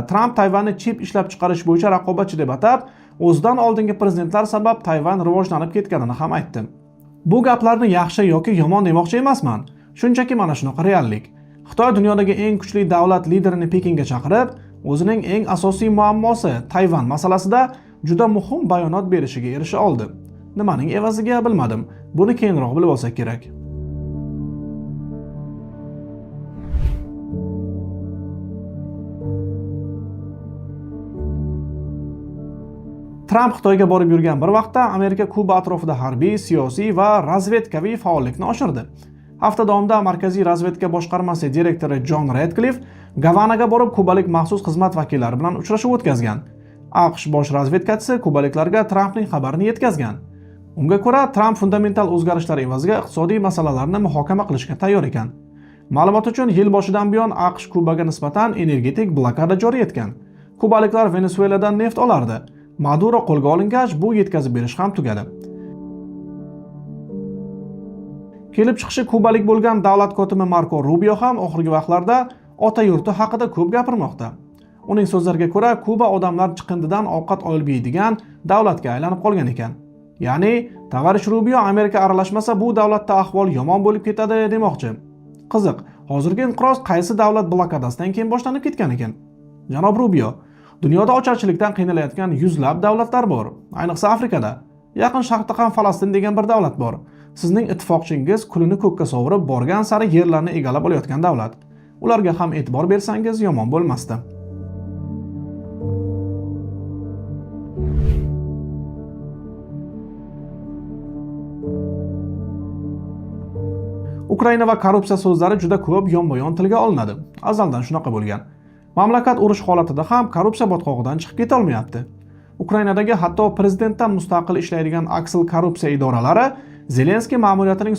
Tramp Tayvanni chip ishlab chiqarish bo'yicha raqobatchi deb atab, o'zidan oldingi prezidentlar sabab Tayvan rivojlanib ketganini ham aytdi. Bu gaplarni yaxshi yoki yomon demoqchi emasman. Shunchaki mana shunaqa reallik. Xitoy dunyodagi eng kuchli davlat liderini Pekinga chaqirib, o'zining eng asosiy muammosi Tayvan masalasida juda muhim bayonot berishiga erisha oldi. Nimaning evaziga bilmadim. Buni keyinroq bilib olsak kerak. Tramp Xitoyga borib yurgan bir vaqtda Amerika Kuba atrofida harbiy, siyosiy va razvedkaviy faollikni oshirdi. Hafta davomida Markaziy razvedka boshqarmasi direktori John Radcliffe Gavanaga borib kubalik maxsus xizmat vakillari bilan uchrashuv o'tkazgan. AQSh bosh razvedkachisi kubaliklarga Trampning xabarini yetkazgan. Unga ko'ra, Tramp fundamental o'zgarishlar evaziga iqtisodiy masalalarni muhokama qilishga tayyor ekan. Ma'lumot uchun, yil boshidan buyon AQSh Kubaga nisbatan energetik blokada joriy etgan. Kubaliklar Venesueladan neft olardi. Maduro qo'lga olingach, bu yetkazib berish ham tugadi. Kelib chiqishi kubalik bo'lgan davlat kotibi Marco Rubio ham oxirgi vaqtlarda ota yurti haqida ko'p gapirmoqda. Uning so'zlariga ko'ra, Kuba odamlar chiqindidan ovqat olib yeydigan davlatga aylanib qolgan ekan. Ya'ni, Tavarish Rubio Amerika aralashmasa bu davlatda ahvol yomon bo'lib ketadi demoqchi. Qiziq, hozirgi inqiroz qaysi davlat blokadasidan keyin boshlanib ketgan ekan? Janob Rubio, dunyoda ocharchilikdan qiynalayotgan yuzlab davlatlar bor, ayniqsa Afrikada. Yaqin Sharqda ham Falastin degan bir davlat bor. Sizning ittifoqchingiz kulini ko'kka sovurib borgan sari yerlarni egallab olayotgan davlat. Ularga ham e'tibor bersangiz yomon bo'lmasdi. Ukraina va korrupsiya so'zlari juda ko'p yonma-yon tilga olinadi. Azaldan shunaqa bo'lgan. Mamlakat urush holatida ham korrupsiya botqog'idan chiqib keta olmayapti. Ukrainadagi hatto prezidentdan mustaqil ishlaydigan aksal korrupsiya idoralari Zelenskiy ma'muriyatining